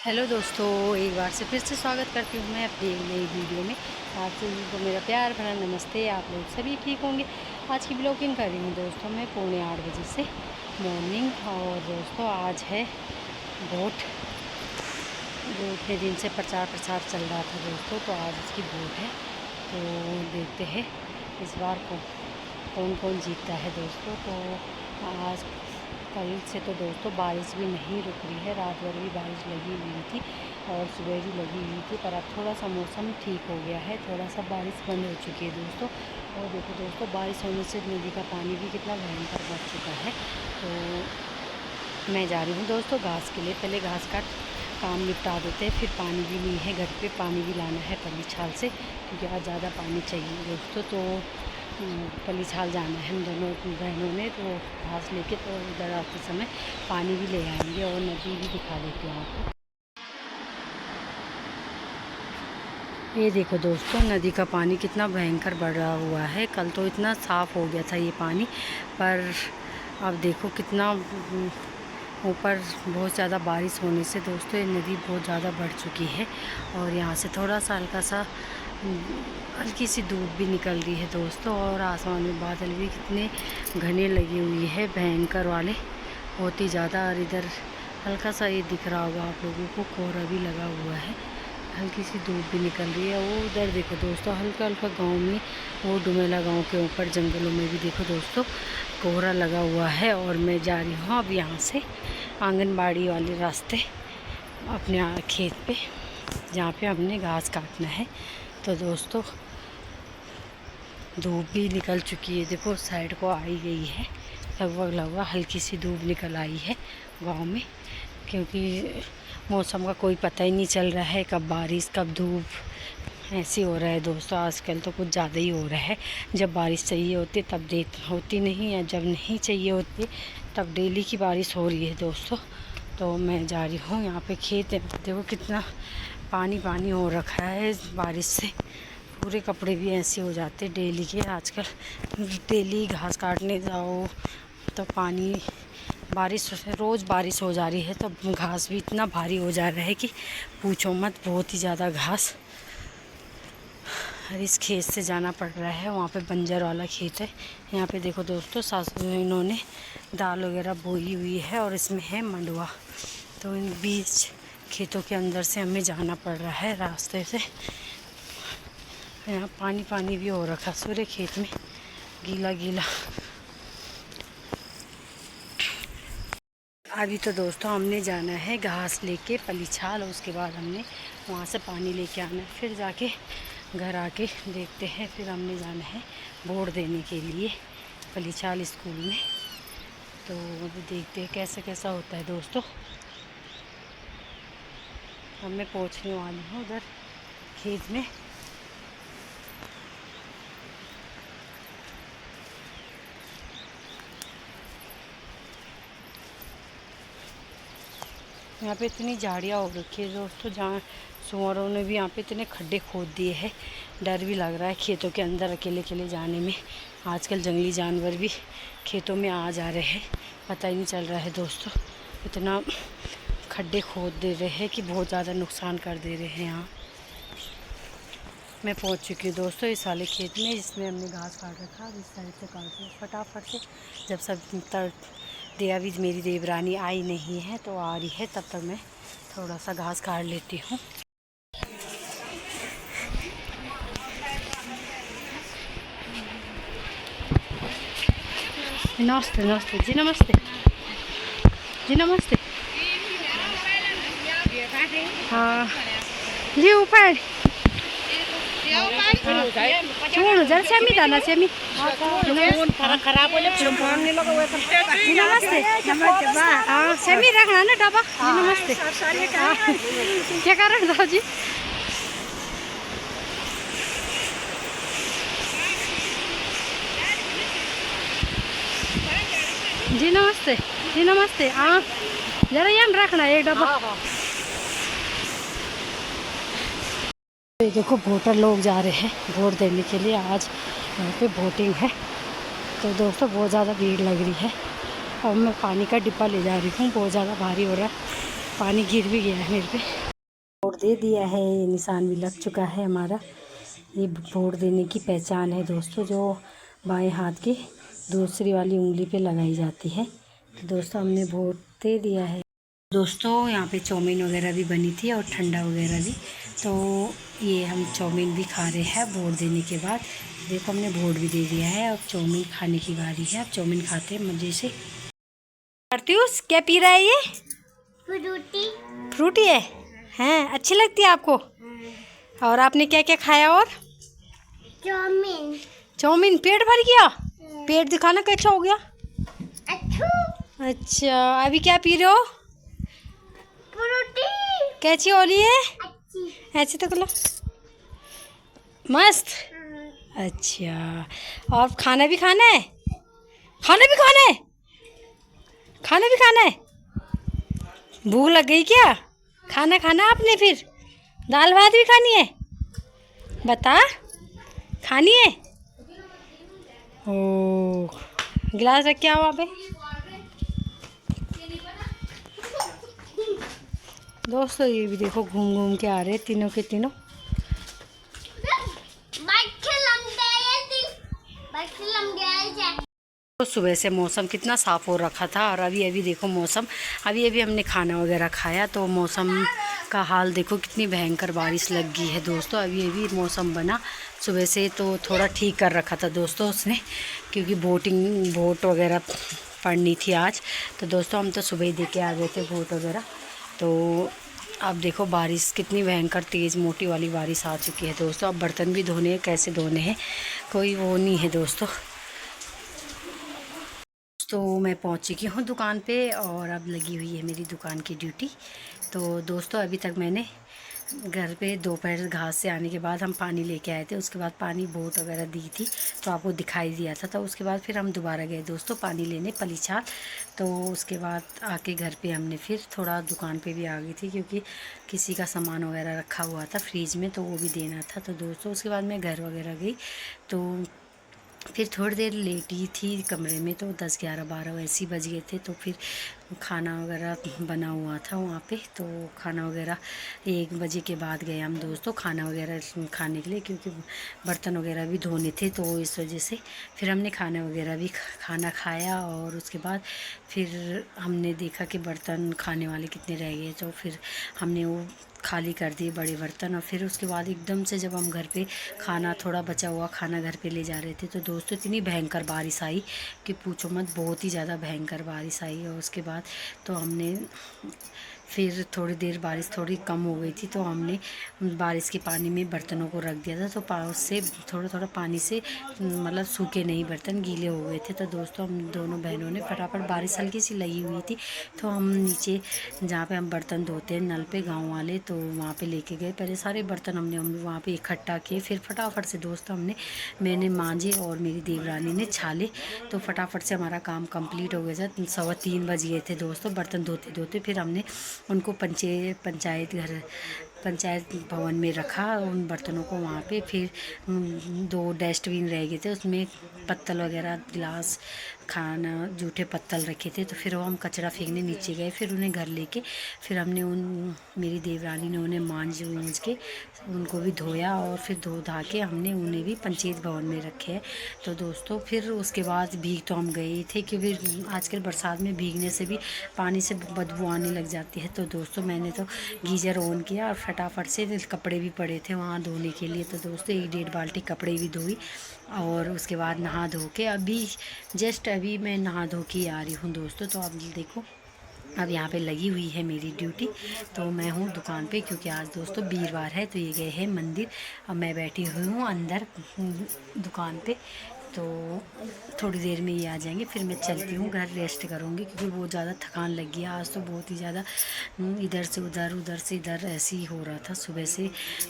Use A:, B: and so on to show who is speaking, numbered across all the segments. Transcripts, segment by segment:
A: Hello दोस्तों, एक बार से फिर से स्वागत करती हूँ मैं अपनी एक नई वीडियो में। आप सभी को मेरा प्यार भरा नमस्ते। आप लोग सभी ठीक होंगे। आज की ब्लॉगिंग कर रही हूँ दोस्तों मैं 7:45 बजे से मॉर्निंग। और दोस्तों आज है वोट जो इतने दिन से प्रचार चल रहा था दोस्तों, तो आज इसकी वोट है। तो देखते हैं इस बार को कौन कौन जीतता है दोस्तों। तो आज कल से तो दोस्तों बारिश भी नहीं रुक रही है, रात भर भी बारिश लगी हुई थी और सुबह भी लगी हुई थी, पर अब थोड़ा सा मौसम ठीक हो गया है, थोड़ा सा बारिश बंद हो चुकी है दोस्तों। और देखो दोस्तों, बारिश होने से नदी का पानी भी कितना भयंकर बढ़ चुका है। तो मैं जा रही हूँ दोस्तों घास के लिए, पहले घास का काम निपटा देते हैं, फिर पानी भी नहीं है घर पे, पानी भी लाना है पली छाल से, क्योंकि आज ज़्यादा पानी चाहिए दोस्तों। तो पली छाल जाना है हम दोनों बहनों ने, तो घास लेके तो इधर आते समय पानी भी ले आएंगे और नदी भी दिखा देते हैं आपको। ये देखो दोस्तों, नदी का पानी कितना भयंकर बढ़ रहा हुआ है। कल तो इतना साफ़ हो गया था ये पानी, पर अब देखो कितना ऊपर बहुत ज़्यादा बारिश होने से दोस्तों ये नदी बहुत ज़्यादा बढ़ चुकी है। और यहाँ से थोड़ा सा हल्की सी धूप भी निकल रही है दोस्तों। और आसमान में बादल भी कितने घने लगे हुए हैं, भयंकर वाले, बहुत ही ज़्यादा। और इधर हल्का सा ये दिख रहा होगा आप लोगों को, कोहरा भी लगा हुआ है, हल्की सी धूप भी निकल रही है। वो उधर देखो दोस्तों, हल्का हल्का गांव में, वो डुमेला गांव के ऊपर जंगलों में भी देखो दोस्तों कोहरा लगा हुआ है। और मैं जा रही हूँ अब यहाँ से आंगनबाड़ी वाले रास्ते अपने खेत पे, जहाँ पे हमने घास काटना है। तो दोस्तों धूप भी निकल चुकी है, देखो साइड को आई गई है, लगभग हल्की सी धूप निकल आई है गांव में, क्योंकि मौसम का कोई पता ही नहीं चल रहा है, कब बारिश कब धूप, ऐसे हो रहा है दोस्तों। आजकल तो कुछ ज़्यादा ही हो रहा है, जब बारिश चाहिए होती तब होती नहीं है, जब नहीं चाहिए होती तब डेली की बारिश हो रही है दोस्तों। तो मैं जा रही हूँ, यहाँ पे खेत है, देखो कितना पानी पानी हो रखा है बारिश से, पूरे कपड़े भी ऐसे हो जाते डेली के। आजकल डेली घास काटने जाओ तो पानी, बारिश रोज़ बारिश हो जा रही है, तो घास भी इतना भारी हो जा रहा है कि पूछो मत, बहुत ही ज़्यादा घास। और इस खेत से जाना पड़ रहा है, वहाँ पे बंजर वाला खेत है। यहाँ पे देखो दोस्तों, सासू इन्होंने दाल वगैरह बोई हुई है और इसमें है मंडुआ। तो इन बीच खेतों के अंदर से हमें जाना पड़ रहा है रास्ते से। यहाँ पानी पानी भी हो रखा सूर्य खेत में, गीला गीला। अभी तो दोस्तों हमने जाना है घास लेके पली छाल, और उसके बाद हमने वहाँ से पानी लेके आना है, फिर जाके घर आके देखते हैं। फिर हमने जाना है वोट देने के लिए पली छाल स्कूल में। तो अभी देखते हैं कैसे कैसा होता है दोस्तों। अब मैं पहुँचने वाली हूँ उधर खेत में। यहाँ पे इतनी झाड़ियाँ हो रखी है दोस्तों, जहाँ सुअरों ने भी यहाँ पे इतने खड्डे खोद दिए हैं, डर भी लग रहा है खेतों के अंदर अकेले अकेले जाने में। आजकल जंगली जानवर भी खेतों में आ जा रहे हैं, पता ही नहीं चल रहा है दोस्तों। इतना खड्डे खोद दे रहे हैं कि बहुत ज़्यादा नुकसान कर दे रहे हैं। यहाँ मैं पहुँच चुकी हूँ दोस्तों इस वाले खेत में, जिसमें हमने घास काट रखा। अब इस साइड से काट फटाफट से, जब सब अभी मेरी देवरानी आई नहीं है, तो आ रही है, तब तक मैं थोड़ा सा घास काट लेती हूँ। नमस्ते नमस्ते जी, नमस्ते जी, नमस्ते। हाँ जी, ऊपर छोड़ जरा सेमी दाना सेमी। खराब हो नमस्ते। हाँ सेमी रखना ना डब्बा। नमस्ते। क्या कर रहे हैं जी? जी नमस्ते जी, नमस्ते। हाँ जरा यहाँ रखना एक डब्बा। देखो वोटर लोग जा रहे हैं वोट देने के लिए, आज यहाँ पे वोटिंग है। तो दोस्तों बहुत ज़्यादा भीड़ लग रही है। और मैं पानी का डिब्बा ले जा रही हूँ, बहुत ज़्यादा भारी हो रहा है। पानी गिर भी गया है मेरे पे। वोट दे दिया है, ये निशान भी लग चुका है हमारा। ये वोट देने की पहचान है दोस्तों, जो बाएं हाथ की दूसरी वाली उंगली पे लगाई जाती है। तो दोस्तों हमने वोट दे दिया है। दोस्तों यहाँ पे चाउमीन वगैरह भी बनी थी और ठंडा वगैरह भी, तो ये हम चाउमीन भी खा रहे हैं वोट देने के बाद। देखो हमने वोट भी दे दिया है, अब चाउमीन खाने की बारी है। अब चाउमीन खाते हैं मज़े से। करती हूँ, क्या पी रहा है ये? फ्रूटी। फ्रूटी है? हैं, अच्छी लगती है आपको? और आपने क्या क्या खाया? और चाउमीन। चाउमीन पेट भर गया? पेट दिखाना कैसा हो गया? अच्छा, अभी क्या पी रहे हो? फ्रूटी। कैसी हो रही है? अच्छी। ऐसे तो करो, मस्त। अच्छा, और खाना भी खाना है? खाना भी खाना है? खाना भी खाना है? भूख लग गई क्या? खाना खाना आपने फिर? दाल भात भी खानी है? बता, खानी है? ओ, गिलास रख के आओ वहाँ पे। दोस्तों ये भी देखो घूम घूम के आ रहे हैं तीनों के तीनों। तो सुबह से मौसम कितना साफ़ हो रखा था, और अभी अभी देखो मौसम, अभी अभी हमने खाना वगैरह खाया तो मौसम का हाल देखो, कितनी भयंकर बारिश लग गई है दोस्तों। अभी अभी मौसम बना सुबह से, तो थोड़ा ठीक कर रखा था दोस्तों उसने, क्योंकि वोट वगैरह पढ़नी थी आज। तो दोस्तों हम तो सुबह ही दे के आ गए थे वोट वगैरह। तो अब देखो बारिश कितनी भयंकर तेज़ मोटी वाली बारिश आ चुकी है दोस्तों। अब बर्तन भी धोने हैं, कैसे धोने हैं कोई वो नहीं है दोस्तों। तो मैं पहुंच चुकी हूँ दुकान पे, और अब लगी हुई है मेरी दुकान की ड्यूटी। तो दोस्तों अभी तक मैंने घर पे दोपहर घास से आने के बाद हम पानी लेके आए थे, उसके बाद पानी बोट वगैरह दी थी तो आपको दिखाई दिया था। तो उसके बाद फिर हम दोबारा गए दोस्तों पानी लेने पलीछाल। तो उसके बाद आके घर पे हमने फिर थोड़ा दुकान पे भी आ गई थी, क्योंकि किसी का सामान वगैरह रखा हुआ था फ्रिज में, तो वो भी देना था। तो दोस्तों उसके बाद मैं घर वगैरह गई, तो फिर थोड़ी देर लेटी थी कमरे में, तो 10 11 12 वैसे ही बज गए थे। तो फिर खाना वगैरह बना हुआ था वहाँ पे, तो खाना वगैरह 1 बजे के बाद गए हम दोस्तों खाना वगैरह खाने के लिए, क्योंकि बर्तन वगैरह भी धोने थे, तो इस वजह से फिर हमने खाना वगैरह भी खाना खाया। और उसके बाद फिर हमने देखा कि बर्तन खाने वाले कितने रह गए, तो फिर हमने वो खाली कर दिए बड़े बर्तन। और फिर उसके बाद एकदम से जब हम घर पे खाना थोड़ा बचा हुआ खाना घर पे ले जा रहे थे, तो दोस्तों इतनी भयंकर बारिश आई कि पूछो मत, बहुत ही ज़्यादा भयंकर बारिश आई। और उसके बाद तो हमने फिर थोड़ी देर बारिश थोड़ी कम हो गई थी, तो हमने बारिश के पानी में बर्तनों को रख दिया था, तो उससे थोड़ा थोड़ा पानी से मतलब सूखे नहीं, बर्तन गीले हो गए थे। तो दोस्तों हम दोनों बहनों ने फटाफट, बारिश हल्की सी लगी हुई थी, तो हम नीचे जहाँ पे हम बर्तन धोते हैं नल पे गांव वाले, तो वहाँ पे लेके गए। पहले सारे बर्तन हमने वहाँ पे इकट्ठा किए, फिर फटाफट से दोस्तों मैंने मांजे और मेरी देवरानी ने छाले, तो फटाफट से हमारा काम कंप्लीट हो गया था। 2:15 बज गए थे दोस्तों बर्तन धोते धोते। फिर हमने उनको पंचायत भवन में रखा उन बर्तनों को वहाँ पे। फिर 2 डस्टबिन रह गए थे, उसमें पत्तल वगैरह गिलास खाना जूठे पत्तल रखे थे, तो फिर वो हम कचरा फेंकने नीचे गए। फिर उन्हें घर लेके फिर हमने मेरी देवरानी ने उन्हें मांज के उनको भी धोया, और फिर धो धा के हमने उन्हें भी पंचायत भवन में रखे हैं। तो दोस्तों फिर उसके बाद भीग तो हम गए ही थे, क्योंकि आजकल बरसात में भीगने से भी पानी से बदबू आने लग जाती है। तो दोस्तों मैंने तो गीज़र ऑन किया और फटाफट से कपड़े भी पड़े थे वहाँ धोने के लिए, तो दोस्तों 1 1.5 बाल्टी कपड़े भी धोई। और उसके बाद नहा धो के अभी मैं नहा धो के आ रही हूँ दोस्तों। तो अब देखो अब यहाँ पे लगी हुई है मेरी ड्यूटी, तो मैं हूँ दुकान पे, क्योंकि आज दोस्तों वीरवार है। तो ये गए हैं मंदिर, अब मैं बैठी हुई हूँ अंदर दुकान पे। तो थोड़ी देर में ये आ जाएंगे, फिर मैं चलती हूँ घर, रेस्ट करूँगी, क्योंकि बहुत ज़्यादा थकान लगी है आज तो, बहुत ही ज़्यादा इधर से उधर से इधर ऐसे ही हो रहा था सुबह से।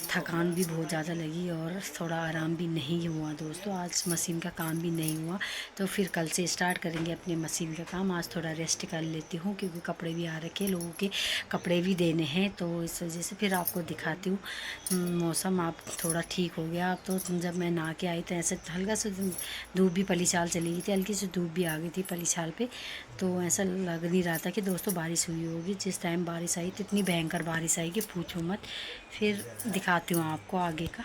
A: थकान भी बहुत ज़्यादा लगी और थोड़ा आराम भी नहीं हुआ दोस्तों, आज मशीन का काम भी नहीं हुआ। तो फिर कल से स्टार्ट करेंगे अपने मशीन का काम। आज थोड़ा रेस्ट कर लेती हूँ, क्योंकि कपड़े भी आ रखे, लोगों के कपड़े भी देने हैं, तो इस वजह से फिर आपको दिखाती हूँ। मौसम आप थोड़ा ठीक हो गया, अब तो जब मैं नहा के आई तो ऐसे हल्का सा धूप भी पली छाल चली गई थी, हल्की सी धूप भी आ गई थी पली छाल पे। तो ऐसा लग नहीं रहा था कि दोस्तों बारिश हुई होगी। जिस टाइम बारिश आई तो इतनी भयंकर बारिश आई कि पूछो मत। फिर दिखाती हूँ आपको आगे का।